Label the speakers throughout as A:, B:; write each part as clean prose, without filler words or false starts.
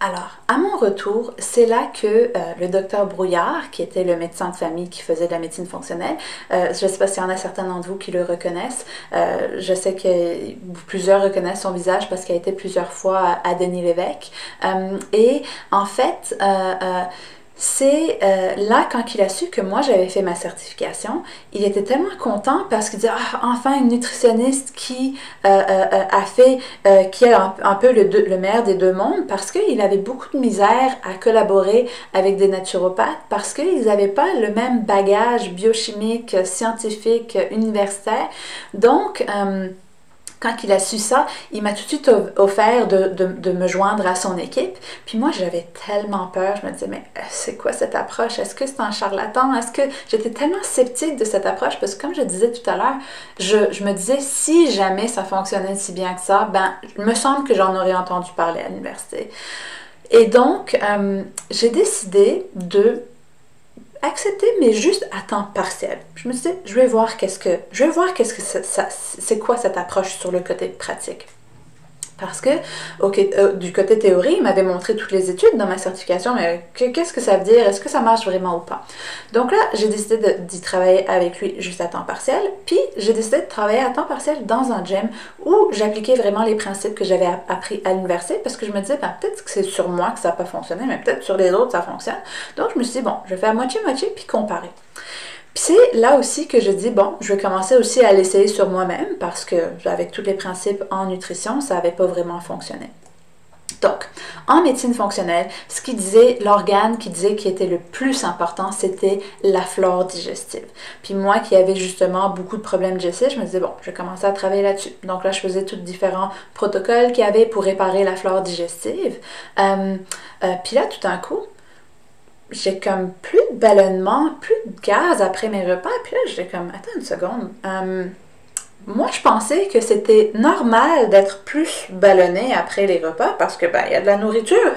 A: Alors, à mon retour, c'est là que le docteur Brouillard, qui était le médecin de famille qui faisait de la médecine fonctionnelle, je ne sais pas s'il y en a certains d'entre vous qui le reconnaissent, je sais que plusieurs reconnaissent son visage parce qu'il a été plusieurs fois à Denis Lévesque, et en fait, c'est là, quand il a su que moi j'avais fait ma certification, il était tellement content parce qu'il disait ah, enfin une nutritionniste qui a fait, qui est un peu le meilleur des deux mondes, parce qu'il avait beaucoup de misère à collaborer avec des naturopathes parce qu'ils n'avaient pas le même bagage biochimique, scientifique, universitaire. Donc, quand il a su ça, il m'a tout de suite offert de me joindre à son équipe. Puis moi, j'avais tellement peur. Je me disais, mais c'est quoi cette approche? Est-ce que c'est un charlatan? Est-ce que... J'étais tellement sceptique de cette approche parce que, comme je disais tout à l'heure, je me disais, si jamais ça fonctionnait si bien que ça, ben, il me semble que j'en aurais entendu parler à l'université. Et donc, j'ai décidé de accepter, mais juste à temps partiel. Je me suis dit, je vais voir qu'est-ce que c'est quoi cette approche sur le côté pratique. Parce que du côté théorie, il m'avait montré toutes les études dans ma certification, mais qu'est-ce que ça veut dire? Est-ce que ça marche vraiment ou pas? Donc là, j'ai décidé d'y travailler avec lui juste à temps partiel, puis j'ai décidé de travailler à temps partiel dans un gym où j'appliquais vraiment les principes que j'avais appris à l'université, parce que je me disais, ben, peut-être que c'est sur moi que ça n'a pas fonctionné, mais peut-être sur les autres ça fonctionne. Donc je me suis dit, bon, je vais faire moitié-moitié, puis comparer. Puis c'est là aussi que je dis, bon, je vais commencer aussi à l'essayer sur moi-même parce que avec tous les principes en nutrition, ça n'avait pas vraiment fonctionné. Donc, en médecine fonctionnelle, ce qui disait, l'organe qui disait qui était le plus important, c'était la flore digestive. Puis moi qui avais justement beaucoup de problèmes digestifs, je me disais, bon, je vais commencer à travailler là-dessus. Donc là, je faisais tous différents protocoles qu'il y avait pour réparer la flore digestive. Puis là, tout d'un coup, j'ai comme plus de ballonnement, plus de gaz après mes repas. Puis là, j'ai comme, attends une seconde. Moi, je pensais que c'était normal d'être plus ballonné après les repas parce que, ben, il y a de la nourriture.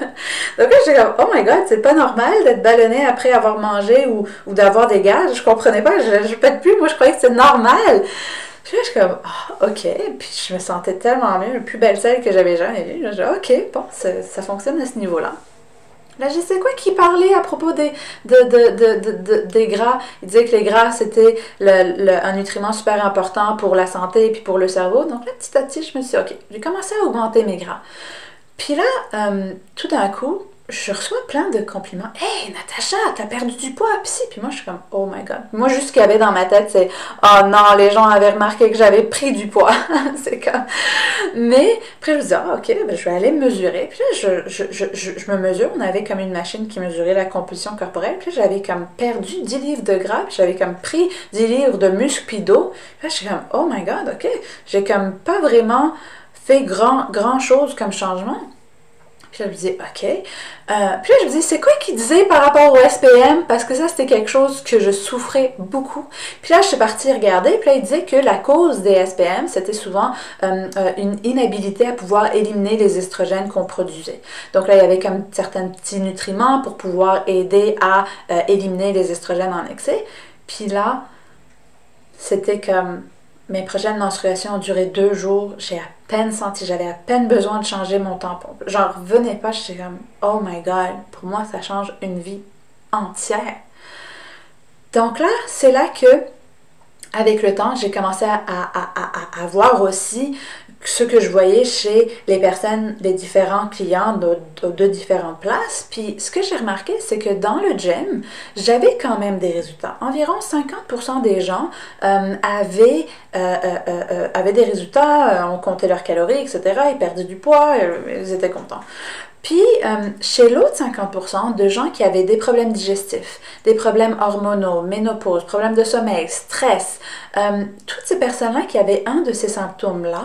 A: Donc là, j'étais comme, oh my god, c'est pas normal d'être ballonné après avoir mangé ou d'avoir des gaz. Je comprenais pas, je pète plus. Moi, je croyais que c'était normal. Puis là, je suis comme, oh, ok. Puis je me sentais tellement mieux, la plus belle selle que j'avais jamais vue. Je dis, ok, bon, ça fonctionne à ce niveau-là. Là, je sais quoi qui parlait à propos des gras. Il disait que les gras, c'était un nutriment super important pour la santé et puis pour le cerveau. Donc là, petit à petit, je me suis dit, ok, j'ai commencé à augmenter mes gras. Puis là, tout d'un coup, je reçois plein de compliments. Hey, Natacha, t'as perdu du poids. Puis moi, je suis comme, oh my god. Moi, juste ce qu'il y avait dans ma tête, c'est, oh non, les gens avaient remarqué que j'avais pris du poids. C'est comme. Mais après, je me dis, ah, ok, ben, je vais aller me mesurer. Puis là, je me mesure. On avait comme une machine qui mesurait la composition corporelle. Puis là, j'avais comme perdu 10 livres de gras. Puis j'avais comme pris 10 livres de muscles puis d'eau. Puis là, je suis comme, oh my god, ok. J'ai comme pas vraiment fait grand chose comme changement. Puis là, je me dis, ok. Puis là, je me dis, c'est quoi qu'il disait par rapport au SPM? Parce que ça, c'était quelque chose que je souffrais beaucoup. Puis là, je suis partie regarder. Puis là, il disait que la cause des SPM, c'était souvent une inhabilité à pouvoir éliminer les estrogènes qu'on produisait. Donc là, il y avait comme certains petits nutriments pour pouvoir aider à éliminer les estrogènes en excès. Puis là, c'était comme... Mes prochaines menstruations ont duré 2 jours. J'ai à peine senti, j'avais à peine besoin de changer mon tampon. J'en revenais pas, j'étais comme, oh my god, pour moi, ça change une vie entière. Donc là, c'est là que, avec le temps, j'ai commencé à voir aussi ce que je voyais chez les personnes, les différents clients de différentes places. Puis ce que j'ai remarqué, c'est que dans le gym, j'avais quand même des résultats. Environ 50% des gens avaient des résultats, on comptait leurs calories, etc. Ils perdaient du poids, ils étaient contents. Puis, chez l'autre 50% de gens qui avaient des problèmes digestifs, des problèmes hormonaux, ménopause, problèmes de sommeil, stress, toutes ces personnes-là qui avaient un de ces symptômes-là,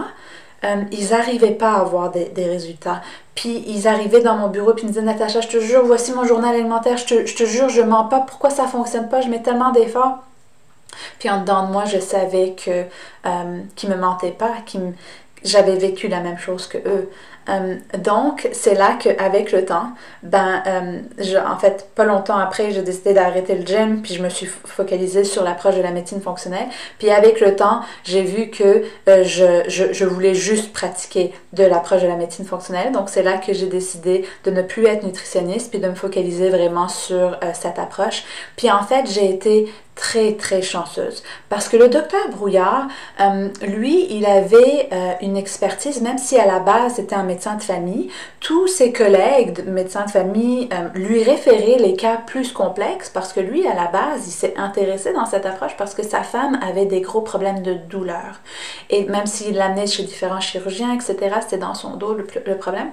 A: ils n'arrivaient pas à avoir des résultats. Puis ils arrivaient dans mon bureau puis ils me disaient, Natacha, je te jure, voici mon journal alimentaire, je te jure, je mens pas, pourquoi ça fonctionne pas, je mets tellement d'efforts. Puis en dedans de moi, je savais qu'ils me mentaient pas, j'avais vécu la même chose que eux. Donc, c'est là qu'avec le temps, en fait, pas longtemps après, j'ai décidé d'arrêter le gym, puis je me suis focalisée sur l'approche de la médecine fonctionnelle. Puis avec le temps, j'ai vu que je voulais juste pratiquer de l'approche de la médecine fonctionnelle. Donc, c'est là que j'ai décidé de ne plus être nutritionniste, puis de me focaliser vraiment sur cette approche. Puis en fait, j'ai été très, très chanceuse. Parce que le docteur Brouillard, lui, il avait une expertise, même si à la base c'était un médecin de famille, tous ses collègues médecins de famille lui référaient les cas plus complexes parce que lui, à la base, il s'est intéressé dans cette approche parce que sa femme avait des gros problèmes de douleur. Et même s'il l'amenait chez différents chirurgiens, etc., c'était dans son dos le problème.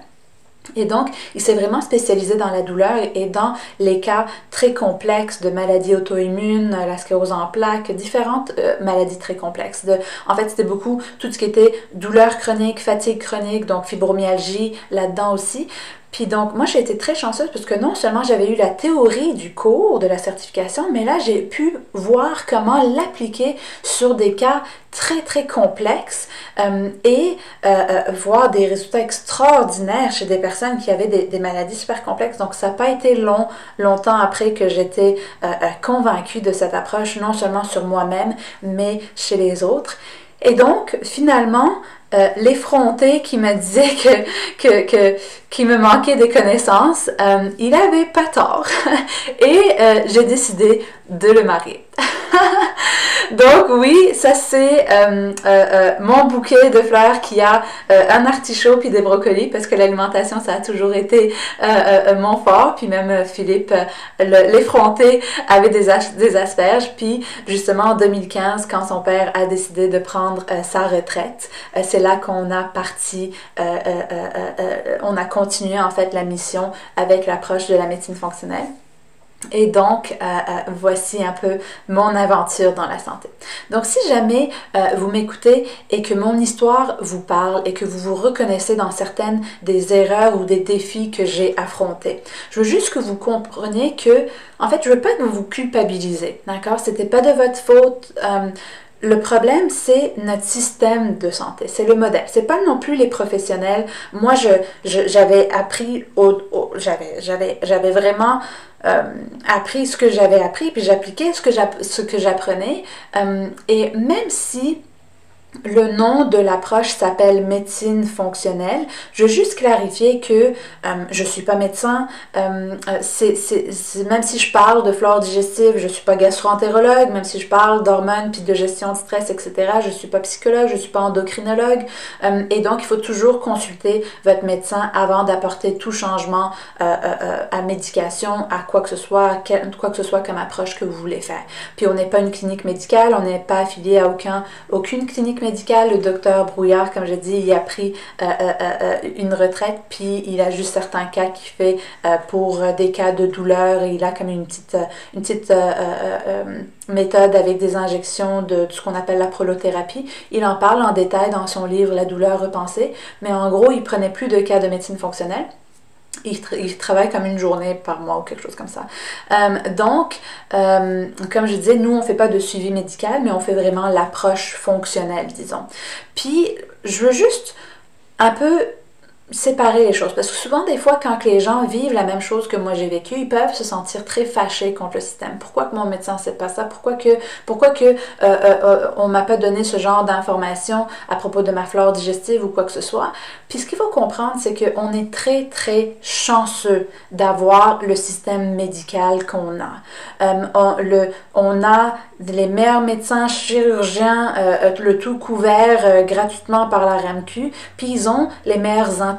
A: Et donc, il s'est vraiment spécialisé dans la douleur et dans les cas très complexes de maladies auto-immunes, la sclérose en plaques, différentes maladies très complexes. En fait, c'était beaucoup tout ce qui était douleur chronique, fatigue chronique, donc fibromyalgie là-dedans aussi. Puis donc, moi, j'ai été très chanceuse parce que non seulement j'avais eu la théorie du cours, de la certification, mais là, j'ai pu voir comment l'appliquer sur des cas très, très complexes et voir des résultats extraordinaires chez des personnes qui avaient des maladies super complexes. Donc, ça n'a pas été longtemps après que j'étais convaincue de cette approche, non seulement sur moi-même, mais chez les autres. Et donc, finalement, l'effronté qui me disait qu'il me manquait des connaissances, il avait pas tort. Et j'ai décidé de le marier. Donc oui, ça c'est mon bouquet de fleurs qui a un artichaut puis des brocolis parce que l'alimentation ça a toujours été mon fort. Puis même Philippe, l'effronté, avait des asperges. Puis justement en 2015, quand son père a décidé de prendre sa retraite, c'est là qu'on a on a continué en fait la mission avec l'approche de la médecine fonctionnelle. Et donc, voici un peu mon aventure dans la santé. Donc, si jamais vous m'écoutez et que mon histoire vous parle et que vous vous reconnaissez dans certaines des erreurs ou des défis que j'ai affrontés, je veux juste que vous compreniez que, en fait, je veux pas que vous culpabilisez, d'accord? C'était pas de votre faute. Le problème, c'est notre système de santé, c'est le modèle. C'est pas non plus les professionnels. Moi, j'avais appris, j'avais vraiment appris ce que j'avais appris, puis j'appliquais ce que j'apprenais. Et même si le nom de l'approche s'appelle médecine fonctionnelle, je veux juste clarifier que je ne suis pas médecin, même si je parle de flore digestive, je ne suis pas gastro-entérologue, même si je parle d'hormones puis de gestion de stress, etc., je ne suis pas psychologue, je ne suis pas endocrinologue, et donc il faut toujours consulter votre médecin avant d'apporter tout changement à médication, à quoi que ce soit comme approche que vous voulez faire. Puis on n'est pas une clinique médicale, on n'est pas affilié à aucune clinique médicale. Le docteur Brouillard, comme je dis, il a pris une retraite, puis il a juste certains cas qu'il fait pour des cas de douleur. Il a comme une petite méthode avec des injections de ce qu'on appelle la prolothérapie. Il en parle en détail dans son livre La douleur repensée, mais en gros, il prenait plus de cas de médecine fonctionnelle. Il travaille comme une journée par mois ou quelque chose comme ça. Donc, comme je disais, nous, on ne fait pas de suivi médical, mais on fait vraiment l'approche fonctionnelle, disons. Puis, je veux juste un peu séparer les choses, parce que souvent des fois quand les gens vivent la même chose que moi j'ai vécu, ils peuvent se sentir très fâchés contre le système. Pourquoi que mon médecin ne sait pas ça? Pourquoi que on m'a pas donné ce genre d'informations à propos de ma flore digestive ou quoi que ce soit? Puis ce qu'il faut comprendre, c'est qu'on est très très chanceux d'avoir le système médical qu'on a. On a les meilleurs médecins, chirurgiens, le tout couvert gratuitement par la RAMQ, puis ils ont les meilleures intentions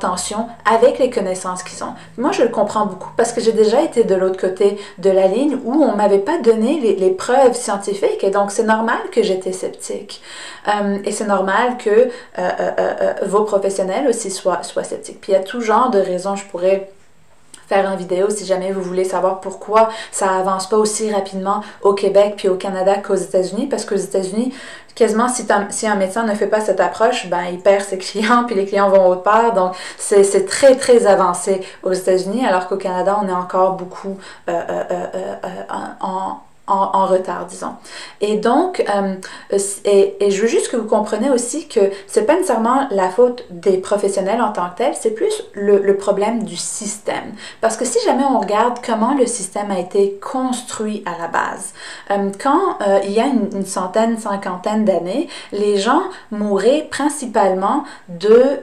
A: avec les connaissances qu'ils ont. Moi, je le comprends beaucoup parce que j'ai déjà été de l'autre côté de la ligne où on ne m'avait pas donné les preuves scientifiques et donc c'est normal que j'étais sceptique. Et c'est normal que vos professionnels aussi soient sceptiques. Puis il y a tout genre de raisons, je pourrais faire une vidéo si jamais vous voulez savoir pourquoi ça avance pas aussi rapidement au Québec puis au Canada qu'aux États-Unis, parce qu'aux États-Unis, quasiment si un médecin ne fait pas cette approche, ben il perd ses clients puis les clients vont autre part, donc c'est très très avancé aux États-Unis, alors qu'au Canada on est encore beaucoup en retard, disons. Et donc, et je veux juste que vous compreniez aussi que c'est pas nécessairement la faute des professionnels en tant que tels, c'est plus le problème du système. Parce que si jamais on regarde comment le système a été construit à la base, quand il y a une centaine, cinquantaine d'années, les gens mouraient principalement de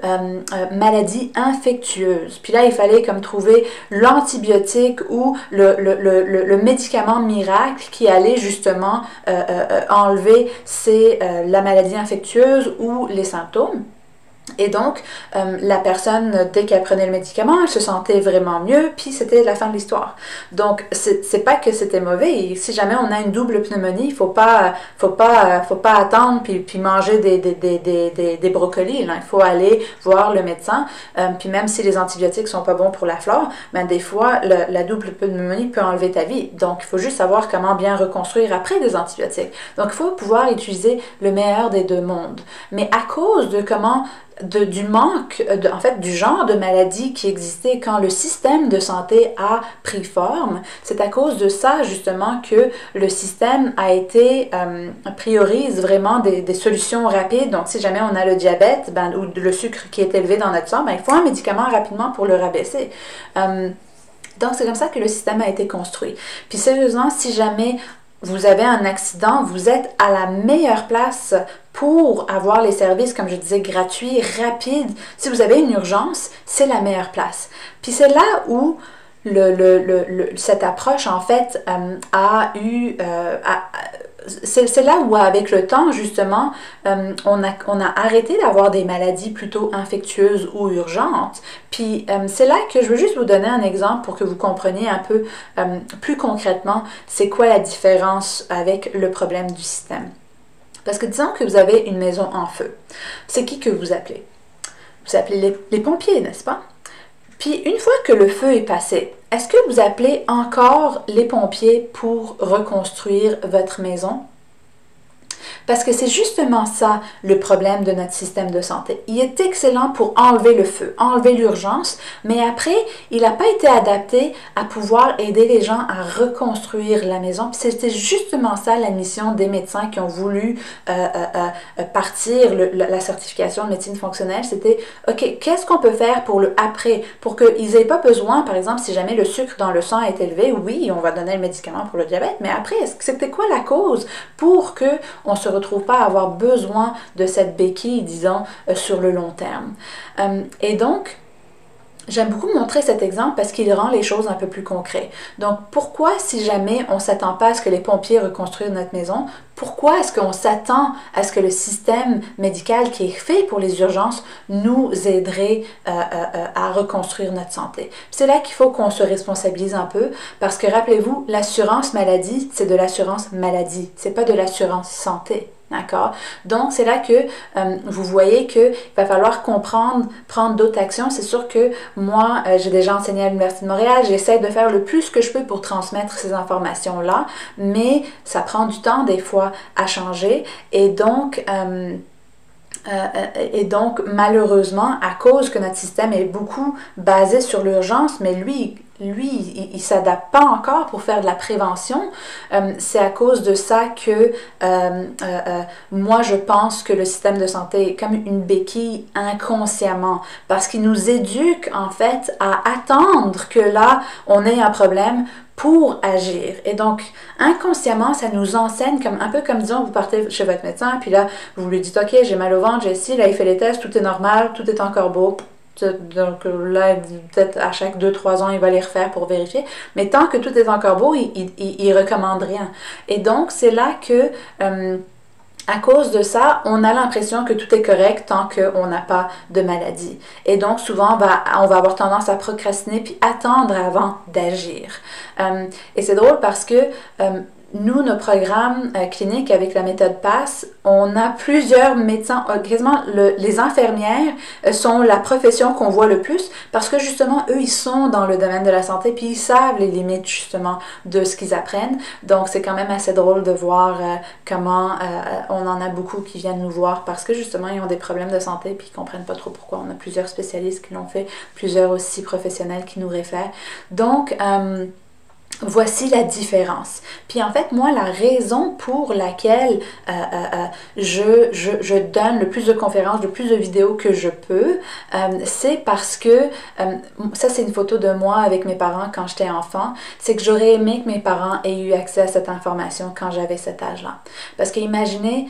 A: maladies infectieuses. Puis là, il fallait comme trouver l'antibiotique ou le médicament miracle qui allait justement enlever la maladie infectieuse ou les symptômes. Et donc, la personne, dès qu'elle prenait le médicament, elle se sentait vraiment mieux, puis c'était la fin de l'histoire. Donc, c'est pas que c'était mauvais. Et si jamais on a une double pneumonie, faut pas attendre puis manger des brocolis. Là. Il faut aller voir le médecin. Puis même si les antibiotiques sont pas bons pour la flore, ben des fois, la double pneumonie peut enlever ta vie. Donc, il faut juste savoir comment bien reconstruire après des antibiotiques. Donc, il faut pouvoir utiliser le meilleur des deux mondes. Mais à cause de comment du manque, en fait, du genre de maladie qui existait quand le système de santé a pris forme, c'est à cause de ça, justement, que le système a été, priorise vraiment des solutions rapides. Donc, si jamais on a le diabète, ou le sucre qui est élevé dans notre sang, il faut un médicament rapidement pour le rabaisser. Donc, c'est comme ça que le système a été construit. Puis, sérieusement, si jamais vous avez un accident, vous êtes à la meilleure place pour avoir les services, comme je disais, gratuits, rapides. Si vous avez une urgence, c'est la meilleure place. Puis c'est là où cette approche, en fait, c'est là où, avec le temps, justement, on a arrêté d'avoir des maladies plutôt infectieuses ou urgentes. Puis c'est là que je veux juste vous donner un exemple pour que vous compreniez un peu plus concrètement c'est quoi la différence avec le problème du système. Parce que disons que vous avez une maison en feu. C'est qui que vous appelez? Vous appelez les pompiers, n'est-ce pas? Puis une fois que le feu est passé, est-ce que vous appelez encore les pompiers pour reconstruire votre maison? Parce que c'est justement ça le problème de notre système de santé. Il est excellent pour enlever le feu, enlever l'urgence, mais après, il n'a pas été adapté à pouvoir aider les gens à reconstruire la maison. Puis c'était justement ça la mission des médecins qui ont voulu partir la certification de médecine fonctionnelle. C'était, OK, qu'est-ce qu'on peut faire pour le après? Pour qu'ils n'aient pas besoin, par exemple, si jamais le sucre dans le sang est élevé, oui, on va donner le médicament pour le diabète, mais après, c'était quoi la cause pour qu'on se retrouve pas à avoir besoin de cette béquille, disons, sur le long terme. Et donc, j'aime beaucoup montrer cet exemple parce qu'il rend les choses un peu plus concrètes. Donc, pourquoi, si jamais on ne s'attend pas à ce que les pompiers reconstruisent notre maison, pourquoi est-ce qu'on s'attend à ce que le système médical qui est fait pour les urgences nous aiderait à reconstruire notre santé? C'est là qu'il faut qu'on se responsabilise un peu parce que, rappelez-vous, l'assurance maladie, c'est de l'assurance maladie, c'est pas de l'assurance santé. D'accord? Donc, c'est là que vous voyez qu'il va falloir prendre d'autres actions. C'est sûr que moi, j'ai déjà enseigné à l'Université de Montréal. J'essaie de faire le plus que je peux pour transmettre ces informations-là, mais ça prend du temps des fois à changer. Et donc, malheureusement, à cause que notre système est beaucoup basé sur l'urgence, mais lui, il ne s'adapte pas encore pour faire de la prévention. C'est à cause de ça que moi, je pense que le système de santé est comme une béquille inconsciemment, parce qu'il nous éduque en fait à attendre que là, on ait un problème pour agir. Et donc, inconsciemment, ça nous enseigne un peu comme, disons, vous partez chez votre médecin, puis là, vous lui dites, OK, j'ai mal au ventre, j'ai ci, là, il fait les tests, tout est normal, tout est encore beau. Donc là, peut-être à chaque 2-3 ans, il va les refaire pour vérifier. Mais tant que tout est encore beau, il recommande rien. Et donc, c'est là que, à cause de ça, on a l'impression que tout est correct tant qu'on n'a pas de maladie. Et donc, souvent, on va avoir tendance à procrastiner puis attendre avant d'agir. Et c'est drôle parce que nous, nos programmes cliniques avec la méthode PASS, on a plusieurs médecins, quasiment les infirmières sont la profession qu'on voit le plus parce que justement, eux, ils sont dans le domaine de la santé puis ils savent les limites justement de ce qu'ils apprennent. Donc, c'est quand même assez drôle de voir comment on en a beaucoup qui viennent nous voir parce que justement, ils ont des problèmes de santé puis ils comprennent pas trop pourquoi. On a plusieurs spécialistes qui l'ont fait, plusieurs aussi professionnels qui nous réfèrent. Donc, voici la différence. Puis en fait, moi, la raison pour laquelle je donne le plus de conférences, le plus de vidéos que je peux, c'est parce que, ça c'est une photo de moi avec mes parents quand j'étais enfant, c'est que j'aurais aimé que mes parents aient eu accès à cette information quand j'avais cet âge-là. Parce que imaginez,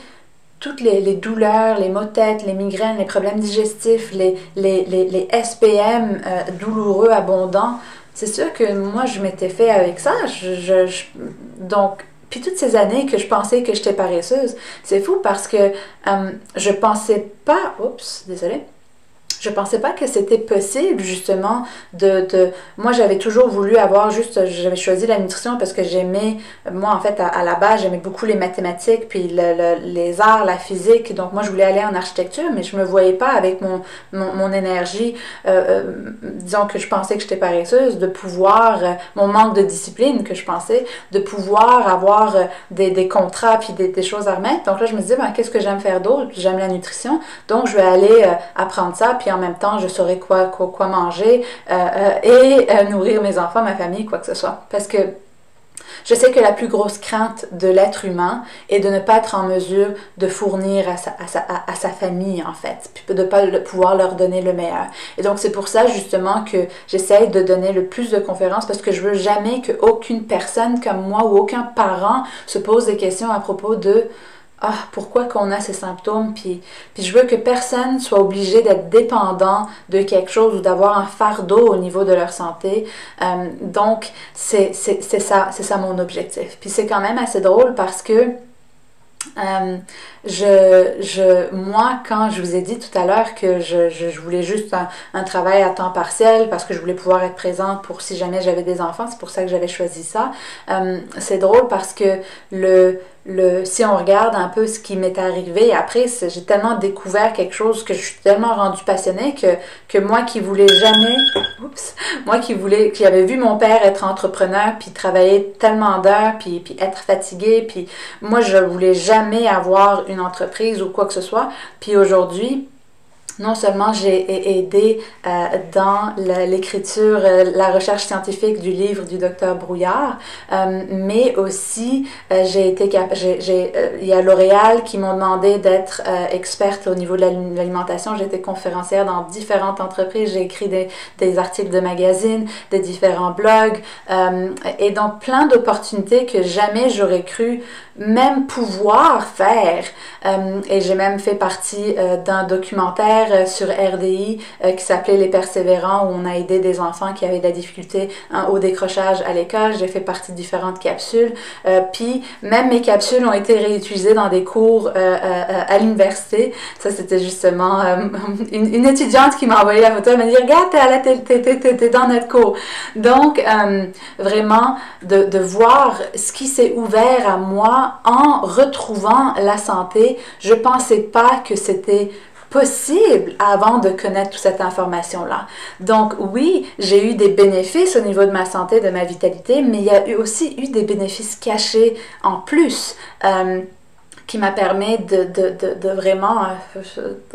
A: toutes les douleurs, les maux de tête, les migraines, les problèmes digestifs, les SPM douloureux, abondants, c'est sûr que moi, je m'étais fait avec ça. Donc, puis toutes ces années que je pensais que j'étais paresseuse, c'est fou parce que je pensais pas... Oups, désolée. Je pensais pas que c'était possible, justement, Moi, j'avais toujours voulu avoir j'avais choisi la nutrition parce que j'aimais... Moi, en fait, à la base, j'aimais beaucoup les mathématiques, puis les arts, la physique. Donc, moi, je voulais aller en architecture, mais je me voyais pas avec mon énergie. Disons que je pensais que j'étais paresseuse, de pouvoir... mon manque de discipline, que je pensais, de pouvoir avoir des contrats, puis des choses à remettre. Donc là, je me disais, ben, qu'est-ce que j'aime faire d'autre? Puis j'aime la nutrition. Donc, je vais aller apprendre ça, puis en même temps, je saurais quoi manger et nourrir mes enfants, ma famille, quoi que ce soit. Parce que je sais que la plus grosse crainte de l'être humain est de ne pas être en mesure de fournir à sa famille, en fait, puis de ne pas pouvoir leur donner le meilleur. Et donc, c'est pour ça, justement, que j'essaye de donner le plus de conférences parce que je veux jamais qu'aucune personne comme moi ou aucun parent se pose des questions à propos de pourquoi qu'on a ces symptômes, puis je veux que personne soit obligé d'être dépendant de quelque chose ou d'avoir un fardeau au niveau de leur santé. Donc, c'est ça mon objectif. Puis c'est quand même assez drôle parce que moi, quand je vous ai dit tout à l'heure que je voulais juste un travail à temps partiel parce que je voulais pouvoir être présente pour si jamais j'avais des enfants, c'est pour ça que j'avais choisi ça. C'est drôle parce que si on regarde un peu ce qui m'est arrivé après, j'ai tellement découvert quelque chose que je suis tellement rendue passionnée que moi qui voulais jamais, qui avait vu mon père être entrepreneur puis travailler tellement d'heures puis être fatigué, puis moi je voulais jamais avoir une entreprise ou quoi que ce soit, puis aujourd'hui, non seulement j'ai aidé dans l'écriture, la recherche scientifique du livre du docteur Brouillard, mais aussi il y a L'Oréal qui m'ont demandé d'être experte au niveau de l'alimentation. J'ai été conférencière dans différentes entreprises, j'ai écrit des articles de magazines, des différents blogs, et donc plein d'opportunités que jamais j'aurais cru même pouvoir faire. Et j'ai même fait partie d'un documentaire sur RDI qui s'appelait Les Persévérants, où on a aidé des enfants qui avaient de la difficulté au décrochage à l'école. J'ai fait partie de différentes capsules. Puis même mes capsules ont été réutilisées dans des cours à l'université. Ça, c'était justement une étudiante qui m'a envoyé la photo. Elle m'a dit, regarde, t'es dans notre cours. Donc, vraiment, de voir ce qui s'est ouvert à moi en retrouvant la santé. Je pensais pas que c'était possible avant de connaître toute cette information-là. Donc oui, j'ai eu des bénéfices au niveau de ma santé, de ma vitalité, mais il y a aussi eu des bénéfices cachés en plus. Qui m'a permis de vraiment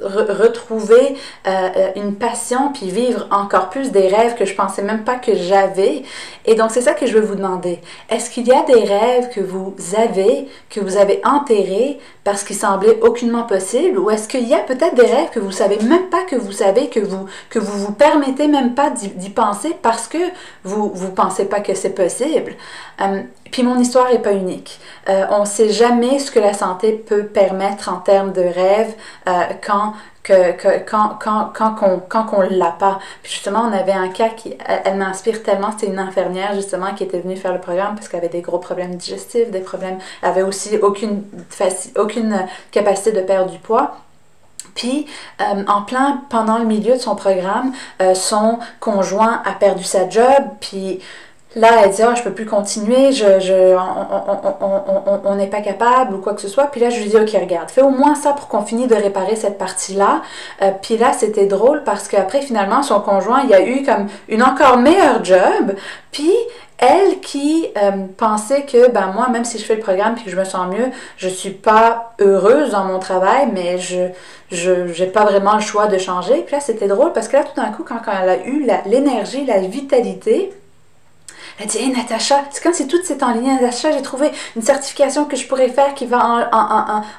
A: retrouver une passion puis vivre encore plus des rêves que je pensais même pas que j'avais. Et donc c'est ça que je veux vous demander. Est-ce qu'il y a des rêves que vous avez enterrés parce qu'ils semblaient aucunement possibles, ou est-ce qu'il y a peut-être des rêves que vous savez même pas que vous savez, que vous permettez même pas d'y penser parce que vous pensez pas que c'est possible? Puis mon histoire n'est pas unique. On ne sait jamais ce que la santé peut permettre en termes de rêve quand on ne l'a pas. Puis justement, on avait un cas elle m'inspire tellement. C'était une infirmière justement qui était venue faire le programme parce qu'elle avait des gros problèmes digestifs, elle avait aussi aucune capacité de perdre du poids. Puis, pendant le milieu de son programme, son conjoint a perdu sa job, puis là, elle dit, je peux plus continuer, on n'est pas capable ou quoi que ce soit. Puis là, je lui dis, ok, regarde, fais au moins ça pour qu'on finisse de réparer cette partie-là. Puis là, c'était drôle parce qu'après, finalement, son conjoint, il a eu comme une encore meilleure job. Puis, elle qui pensait que, moi, même si je fais le programme puis que je me sens mieux, je suis pas heureuse dans mon travail, mais j'ai pas vraiment le choix de changer. Puis là, c'était drôle parce que là, tout d'un coup, quand elle a eu l'énergie, la vitalité, Elle dit, hey Natacha, c'est comme si tout s'est en ligne. Natacha, j'ai trouvé une certification que je pourrais faire qui va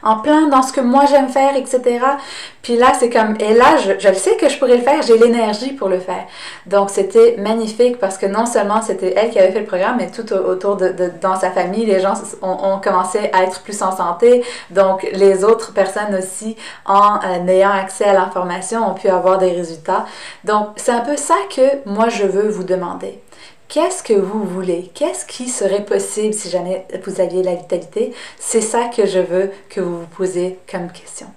A: en plein dans ce que moi j'aime faire, etc. Puis là, c'est comme, et là, je le sais que je pourrais le faire, j'ai l'énergie pour le faire. Donc, c'était magnifique parce que non seulement c'était elle qui avait fait le programme, mais tout autour dans sa famille, les gens ont commencé à être plus en santé. Donc, les autres personnes aussi, en ayant accès à l'information, ont pu avoir des résultats. Donc, c'est un peu ça que moi, je veux vous demander. Qu'est-ce que vous voulez? Qu'est-ce qui serait possible si jamais vous aviez la vitalité? C'est ça que je veux que vous vous posiez comme question.